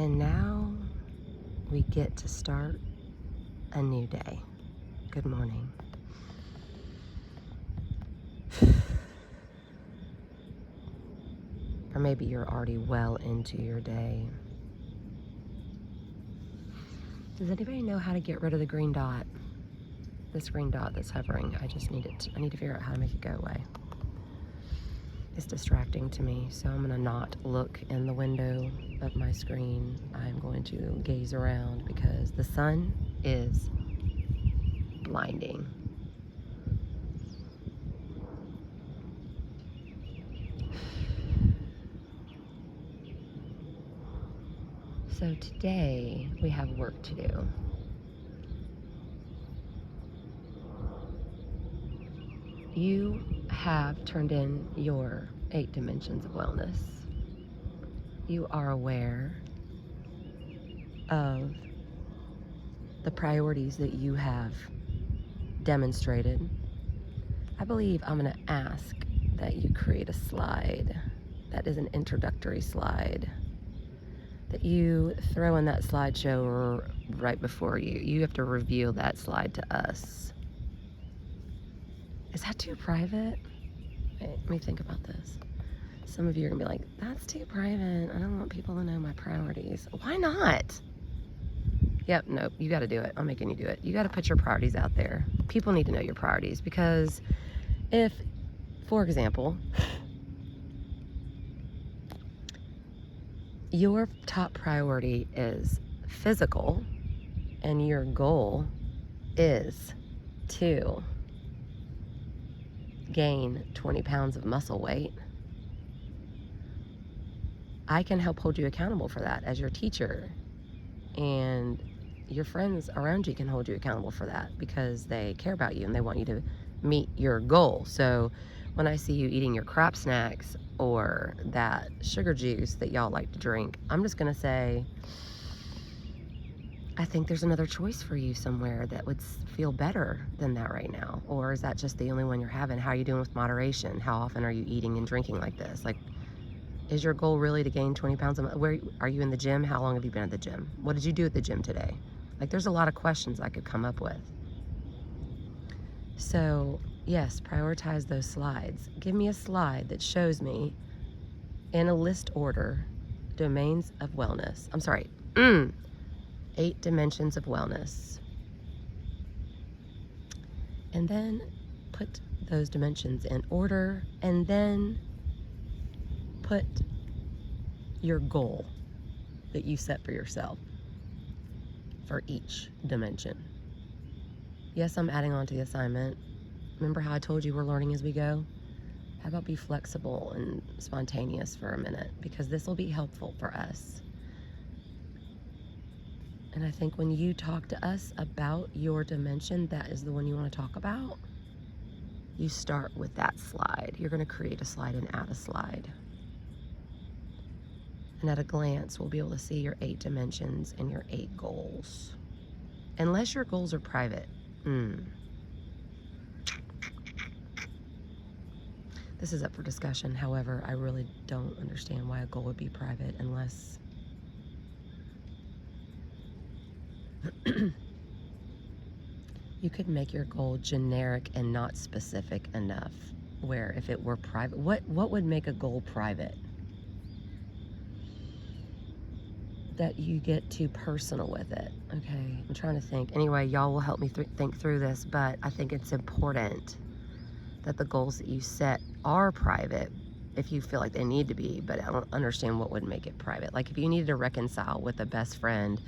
And now we get to start a new day. Good morning. Or maybe you're already well into your day. Does anybody know how to get rid of the green dot? This green dot that's hovering. I need to figure out how to make it go away. It's distracting to me, so I'm gonna not look in the window of my screen. I'm going to gaze around because the sun is blinding. So today we have work to do. You have turned in your 8 dimensions of wellness. You are aware of the priorities that you have demonstrated. I believe I'm going to ask that you create a slide that is an introductory slide that you throw in that slideshow right before you. You have to reveal that slide to us. Is that too private? Wait, let me think about this. Some of you are gonna be like, that's too private. I don't want people to know my priorities. Why not? Yep, nope, you gotta do it. I'm making you do it. You gotta put your priorities out there. People need to know your priorities because if, for example, your top priority is physical and your goal is to gain 20 pounds of muscle weight, I can help hold you accountable for that as your teacher, and your friends around you can hold you accountable for that because they care about you and they want you to meet your goal. So when I see you eating your crap snacks or that sugar juice that y'all like to drink, I'm just gonna say, I think there's another choice for you somewhere that would feel better than that right now. Or is that just the only one you're having? How are you doing with moderation? How often are you eating and drinking like this? Like, is your goal really to gain 20 pounds? Where are you in the gym? How long have you been at the gym? What did you do at the gym today? Like, there's a lot of questions I could come up with. So yes, prioritize those slides. Give me a slide that shows me in a list order, domains of wellness. 8 dimensions of wellness. And then put those dimensions in order, and then put your goal that you set for yourself for each dimension. Yes, I'm adding on to the assignment. Remember how I told you we're learning as we go? How about be flexible and spontaneous for a minute, because this will be helpful for us. And I think when you talk to us about your dimension, that is the one you want to talk about. You start with that slide. You're going to create a slide and add a slide. And at a glance, we'll be able to see your 8 dimensions and your 8 goals. Unless your goals are private. This is up for discussion. However, I really don't understand why a goal would be private unless you could make your goal generic and not specific enough, where if it were private, what would make a goal private? That you get too personal with it. Okay, I'm trying to think. Anyway, y'all will help me think through this, but I think it's important that the goals that you set are private if you feel like they need to be, but I don't understand what would make it private. Like if you needed to reconcile with a best friend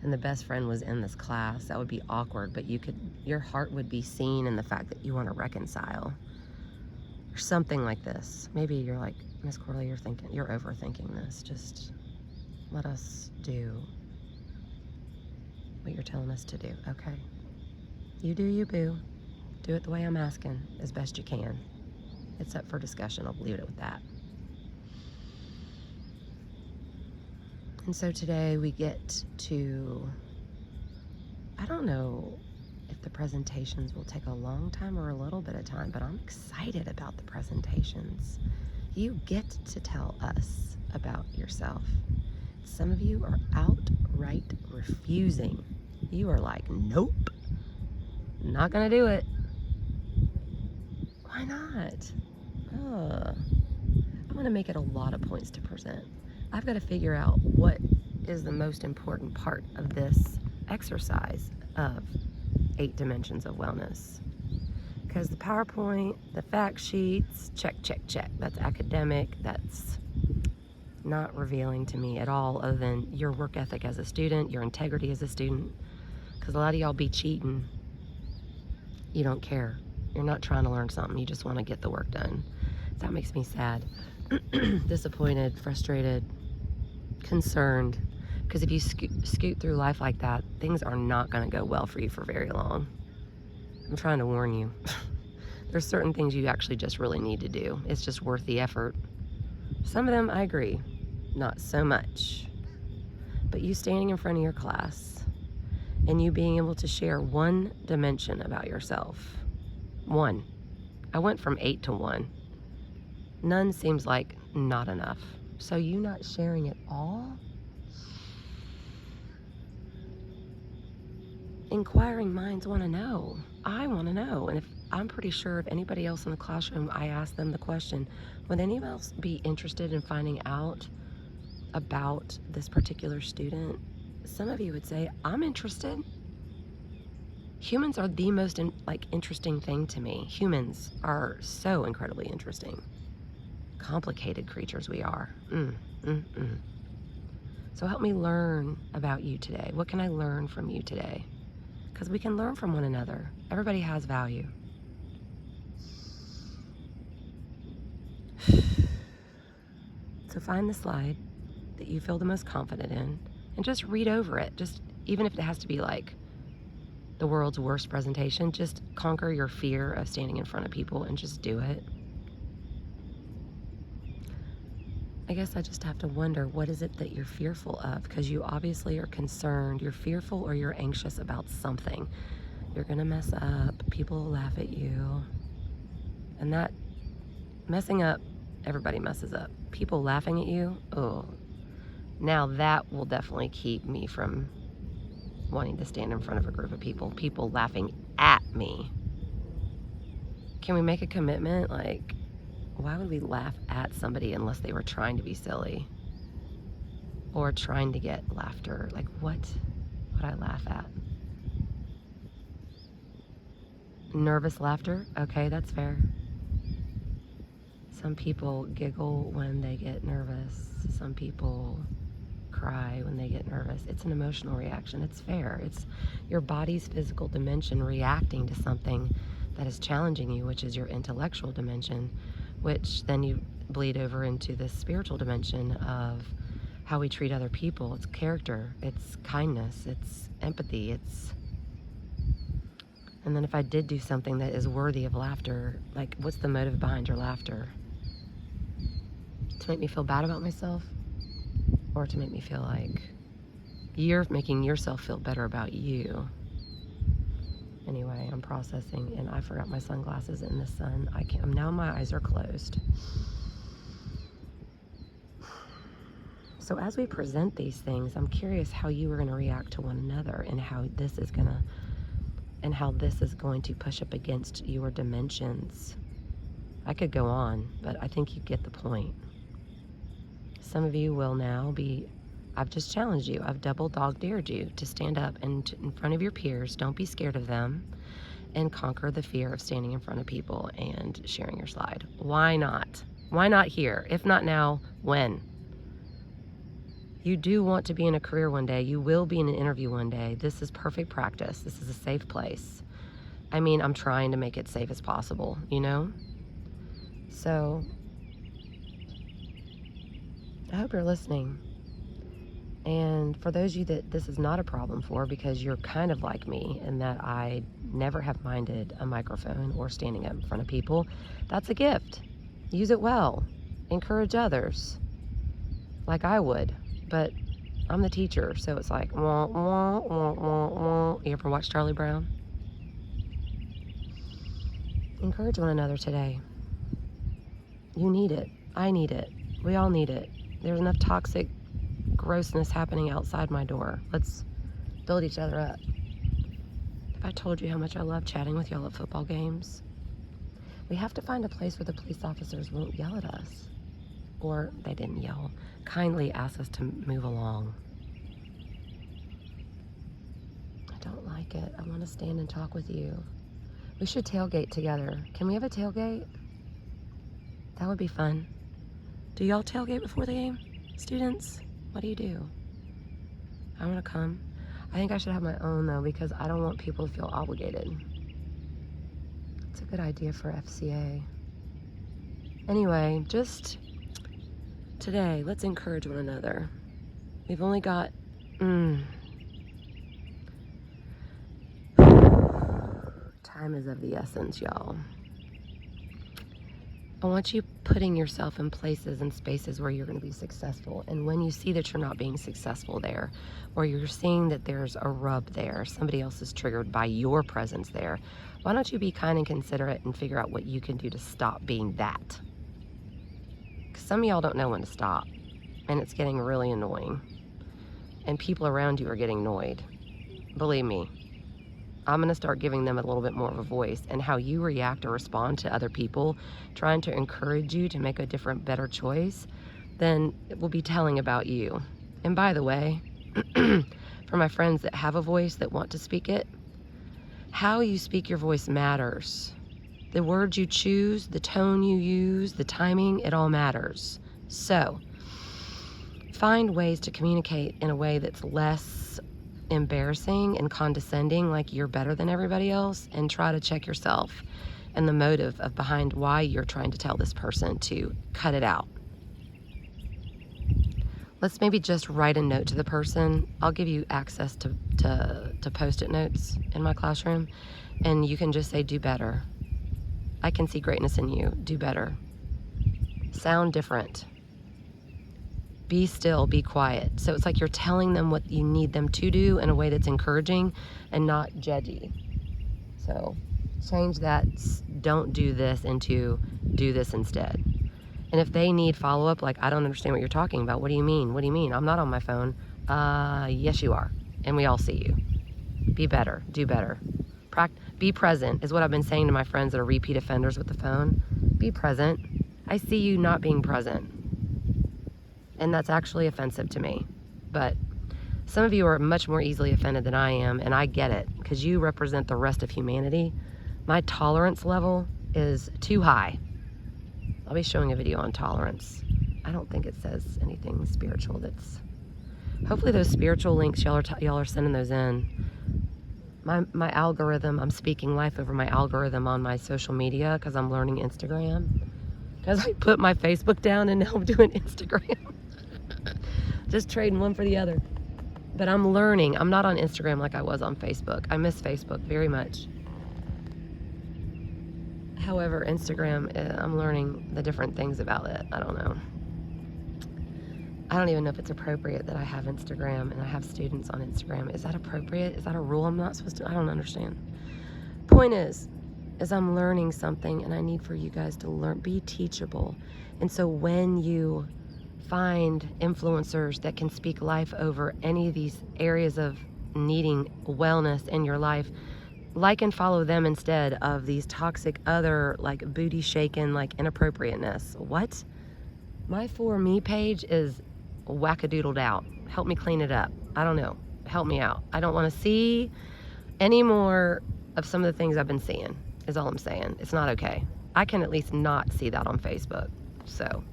and the best friend was in this class, that would be awkward, but your heart would be seen in the fact that you want to reconcile or something like this. Maybe you're like, Miss Corley, you're overthinking this. Just let us do what you're telling us to do, okay? You do you, boo. Do it the way I'm asking as best you can. It's up for discussion. I'll leave it with that. And so today we get to, I don't know if the presentations will take a long time or a little bit of time, but I'm excited about the presentations. You get to tell us about yourself. It's Some of you are outright refusing. You are like, nope, not gonna do it. Why not? I'm gonna make it a lot of points to present. I've got to figure out what is the most important part of this exercise of 8 dimensions of wellness. Because the PowerPoint, the fact sheets, check, check, check. That's academic. That's not revealing to me at all, other than your work ethic as a student, your integrity as a student. Because a lot of y'all be cheating. You don't care. You're not trying to learn something. You just want to get the work done. That makes me sad. Disappointed, frustrated, concerned. Because if you scoot through life like that, things are not going to go well for you for very long. I'm trying to warn you. There's certain things you actually just really need to do. It's just worth the effort. Some of them, I agree, not so much. But you standing in front of your class and you being able to share one dimension about yourself. One. I went from 8 to 1. None seems like not enough. So you not sharing it all? Inquiring minds want to know. I want to know. And if I'm pretty sure if anybody else in the classroom, I asked them the question, would anyone else be interested in finding out about this particular student? Some of you would say, I'm interested. Humans are the most interesting thing to me. Humans are so incredibly interesting. Complicated creatures we are. So help me learn about you today. What can I learn from you today? Because we can learn from one another. Everybody has value. So find the slide that you feel the most confident in and just read over it. Just even if it has to be like the world's worst presentation, just conquer your fear of standing in front of people and just do it. I guess I just have to wonder, what is it that you're fearful of? Because you obviously are concerned. You're fearful or you're anxious about something. You're gonna mess up. People will laugh at you. And that messing up, everybody messes up. People laughing at you, oh, now that will definitely keep me from wanting to stand in front of a group of people. People laughing at me. Can we make a commitment? Like, why would we laugh at somebody unless they were trying to be silly or trying to get laughter? Like, what would I laugh at? Nervous laughter? Okay, that's fair. Some people giggle when they get nervous. Some people cry when they get nervous. It's an emotional reaction. It's fair. It's your body's physical dimension reacting to something that is challenging you, which is your intellectual dimension, which then you bleed over into this spiritual dimension of how we treat other people. It's character, it's kindness, it's empathy, and then if I did do something that is worthy of laughter, like, what's the motive behind your laughter? To make me feel bad about myself? Or to make me feel like you're making yourself feel better about you? Anyway, I'm processing, and I forgot my sunglasses in the sun. Now my eyes are closed. So as we present these things, I'm curious how you are going to react to one another, and how this is going to push up against your dimensions. I could go on, but I think you get the point. Some of you will now I've just challenged you. I've double dog dared you to stand up and in front of your peers. Don't be scared of them, and conquer the fear of standing in front of people and sharing your slide. Why not? Why not here? If not now, when? You do want to be in a career one day. You will be in an interview one day. This is perfect practice. This is a safe place. I mean, I'm trying to make it safe as possible, you know? So I hope you're listening. And for those of you that this is not a problem for, because you're kind of like me in that I never have minded a microphone or standing up in front of people, that's a gift. Use it well. Encourage others like I would. But I'm the teacher, so it's like, wah, wah, wah, wah, wah. You ever watch Charlie Brown? Encourage one another today. You need it. I need it. We all need it. There's enough toxic grossness happening outside my door. Let's build each other up. If I told you how much I love chatting with y'all at football games, we have to find a place where the police officers won't yell at us. Or they didn't yell, kindly ask us to move along. I don't like it. I want to stand and talk with you. We should tailgate together. Can we have a tailgate? That would be fun. Do y'all tailgate before the game? Students, what do you do? I want to come. I think I should have my own though, because I don't want people to feel obligated. It's a good idea for FCA. Anyway, just today, let's encourage one another. We've only got, time is of the essence, y'all. I want you putting yourself in places and spaces where you're going to be successful. And when you see that you're not being successful there, or you're seeing that there's a rub there, somebody else is triggered by your presence there, why don't you be kind and considerate and figure out what you can do to stop being that? Because some of y'all don't know when to stop, and it's getting really annoying. And people around you are getting annoyed. Believe me. I'm going to start giving them a little bit more of a voice, and how you react or respond to other people trying to encourage you to make a different, better choice, then it will be telling about you. And by the way, for my friends that have a voice that want to speak it, how you speak your voice matters. The words you choose, the tone you use, the timing, it all matters. So find ways to communicate in a way that's less embarrassing and condescending, like you're better than everybody else, and try to check yourself and the motive of behind why you're trying to tell this person to cut it out. Let's maybe just write a note to the person. I'll give you access to post-it notes in my classroom, and you can just say, do better. I can see greatness in you. Do better. Sound different. Be still, be quiet. So it's like you're telling them what you need them to do in a way that's encouraging and not judgy. So change that don't do this into do this instead. And if they need follow-up, like, I don't understand what you're talking about. What do you mean? What do you mean? I'm not on my phone. Yes, you are. And we all see you. Be better. Do better. Be present is what I've been saying to my friends that are repeat offenders with the phone. Be present. I see you not being present. And that's actually offensive to me. But some of you are much more easily offended than I am, and I get it, because you represent the rest of humanity. My tolerance level is too high. I'll be showing a video on tolerance. I don't think it says anything spiritual that's... Hopefully those spiritual links, y'all are sending those in. My algorithm, I'm speaking life over my algorithm on my social media, because I'm learning Instagram. Because I put my Facebook down and now I'm doing Instagram. Just trading one for the other. But I'm learning. I'm not on Instagram like I was on Facebook. I miss Facebook very much. However, Instagram, I'm learning the different things about it. I don't know. I don't even know if it's appropriate that I have Instagram and I have students on Instagram. Is that appropriate? Is that a rule I'm not supposed to? I don't understand. Point is I'm learning something, and I need for you guys to learn, be teachable. And so when you find influencers that can speak life over any of these areas of needing wellness in your life, like and follow them instead of these toxic other, like, booty shaking, like, inappropriateness. What? My For Me page is wackadoodled out. Help me clean it up. I don't know. Help me out. I don't want to see any more of some of the things I've been seeing, is all I'm saying. It's not okay. I can at least not see that on Facebook. So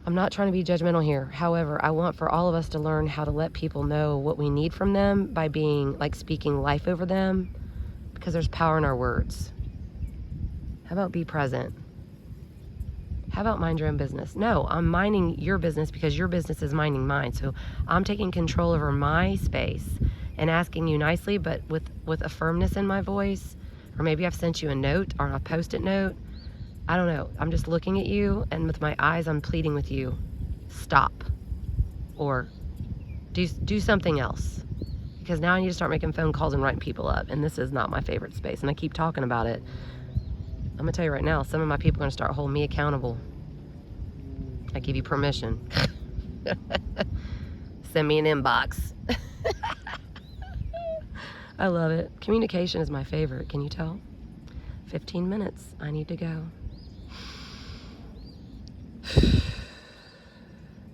I'm not trying to be judgmental here. However, I want for all of us to learn how to let people know what we need from them by being, like, speaking life over them, because there's power in our words. How about be present? How about mind your own business? No, I'm minding your business because your business is minding mine. So I'm taking control over my space and asking you nicely, but with a firmness in my voice. Or maybe I've sent you a note or a post-it note. I don't know. I'm just looking at you, and with my eyes, I'm pleading with you. Stop. Or do something else. Because now I need to start making phone calls and writing people up, and this is not my favorite space, and I keep talking about it. I'm going to tell you right now, some of my people are going to start holding me accountable. I give you permission. Send me an inbox. I love it. Communication is my favorite. Can you tell? 15 minutes. I need to go.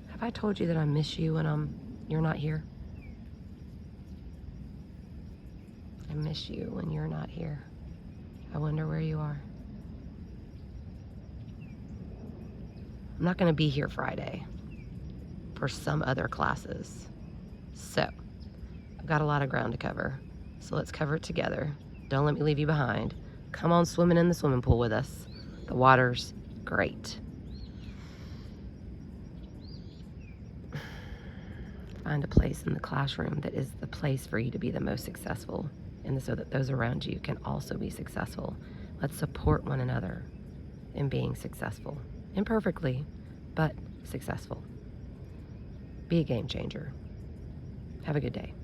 Have I told you that I miss you when you're not here? I miss you when you're not here. I wonder where you are. I'm not going to be here Friday for some other classes. So, I've got a lot of ground to cover. So let's cover it together. Don't let me leave you behind. Come on swimming in the swimming pool with us. The water's great. Find a place in the classroom that is the place for you to be the most successful, and so that those around you can also be successful. Let's support one another in being successful. Imperfectly, but successful. Be a game changer. Have a good day.